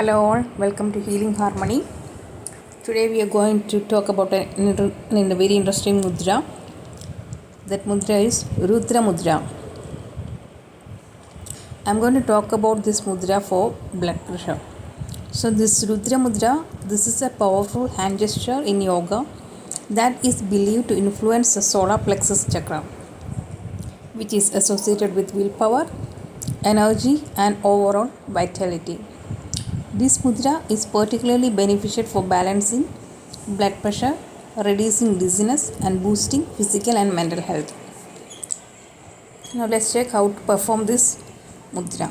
Hello all, welcome to Healing Harmony. Today we are going to talk about a very interesting mudra. That mudra is Rudra Mudra. I am going to talk about this mudra for blood pressure. So this Rudra Mudra, this is a powerful hand gesture in yoga that is believed to influence the solar plexus chakra, which is associated with willpower, energy and overall vitality. This mudra is particularly beneficial for balancing blood pressure, reducing dizziness and boosting physical and mental health. Now let's check how to perform this mudra.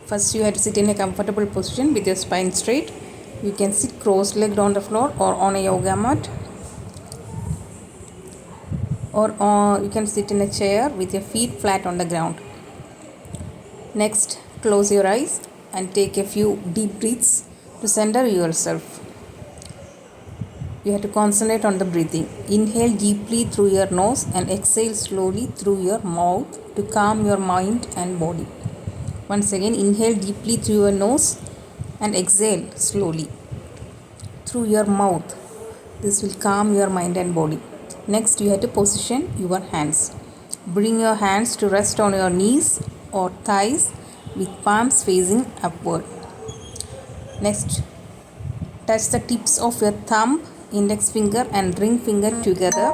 First you have to sit in a comfortable position with your spine straight. You can sit cross-legged on the floor or on a yoga mat, or you can sit in a chair with your feet flat on the ground. Next, close your eyes and take a few deep breaths to center yourself. You have to concentrate on the breathing. Inhale deeply through your nose and exhale slowly through your mouth to calm your mind and body. Once again, inhale deeply through your nose and exhale slowly through your mouth. This will calm your mind and body. Next, you have to position your hands. Bring your hands to rest on your knees or thighs with palms facing upward. Next, touch the tips of your thumb, index finger and ring finger together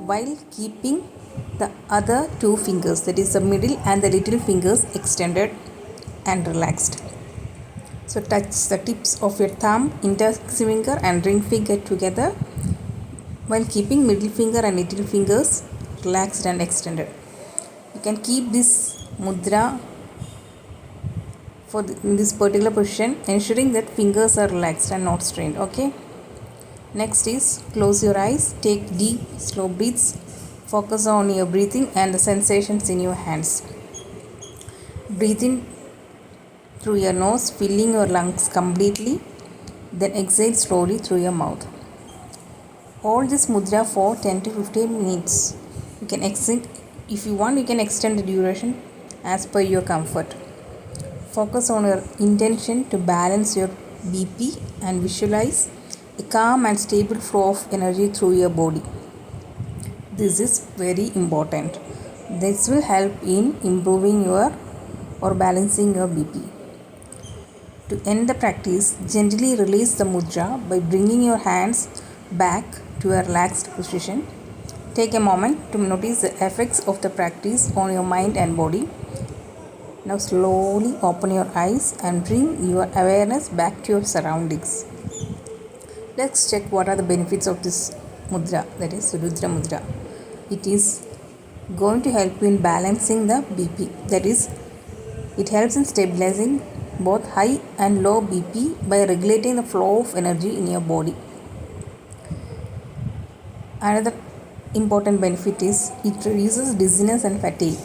while keeping the other two fingers, that is the middle and the little fingers, extended and relaxed. So touch the tips of your thumb, index finger and ring finger together while keeping middle finger and little fingers relaxed and extended. You can keep this mudra in this particular position, ensuring that fingers are relaxed and not strained. Okay. Next is close your eyes, take deep slow breaths, focus on your breathing and the sensations in your hands. Breathe in through your nose, filling your lungs completely, then exhale slowly through your mouth. Hold this mudra for 10 to 15 minutes. You can extend, if you want, you can extend the duration as per your comfort. Focus on your intention to balance your BP and visualize a calm and stable flow of energy through your body. This is very important. This will help in improving your or balancing your BP. To end the practice, gently release the mudra by bringing your hands back to a relaxed position. Take a moment to notice the effects of the practice on your mind and body. Now slowly open your eyes and bring your awareness back to your surroundings. Let's check what are the benefits of this mudra, that is Rudra Mudra. It is going to help you in balancing the BP, that is, it helps in stabilizing both high and low BP by regulating the flow of energy in your body. Another important benefit is it reduces dizziness and fatigue.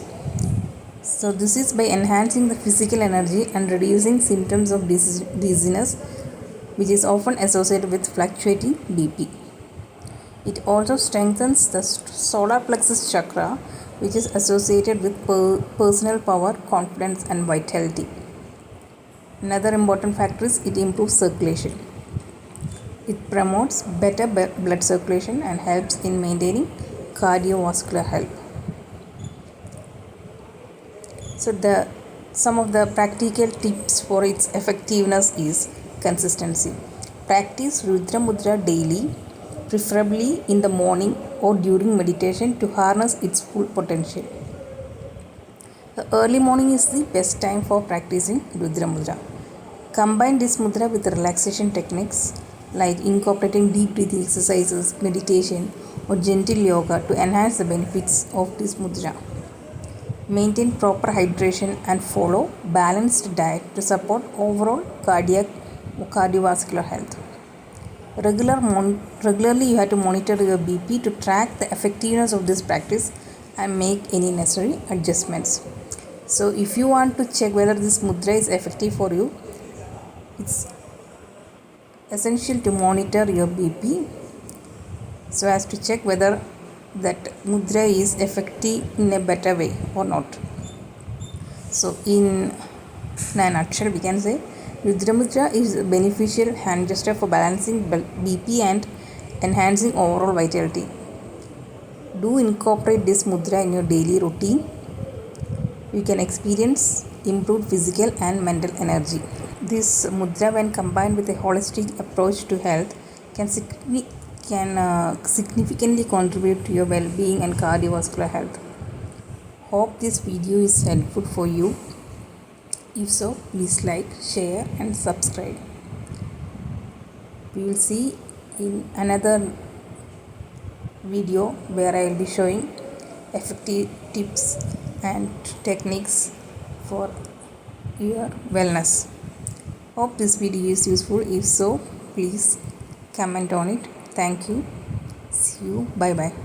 So this is by enhancing the physical energy and reducing symptoms of dizziness, which is often associated with fluctuating BP. It also strengthens the solar plexus chakra, which is associated with personal power, confidence and vitality. Another important factor is it improves circulation. It promotes better blood circulation and helps in maintaining cardiovascular health. So some of the practical tips for its effectiveness is consistency. Practice Rudra Mudra daily, preferably in the morning or during meditation to harness its full potential. The early morning is the best time for practicing Rudra Mudra. Combine this mudra with relaxation techniques like incorporating deep breathing exercises, meditation or gentle yoga to enhance the benefits of this mudra. Maintain proper hydration and follow balanced diet to support overall cardiovascular health. Regularly you have to monitor your BP to track the effectiveness of this practice and make any necessary adjustments. So if you want to check whether this mudra is effective for you, it's essential to monitor your BP so as to check whether that mudra is effective in a better way or not. So in a nutshell, we can say Rudra Mudra is a beneficial hand gesture for balancing BP and enhancing overall vitality. Do incorporate this mudra in your daily routine. You can experience improved physical and mental energy. This mudra, when combined with a holistic approach to health, can significantly contribute to your well-being and cardiovascular health. Hope this video is helpful for you. If so, please like, share and subscribe. We will see in another video where I will be showing effective tips and techniques for your wellness. Hope this video is useful. If so, please comment on it. Thank you. See you. Bye bye.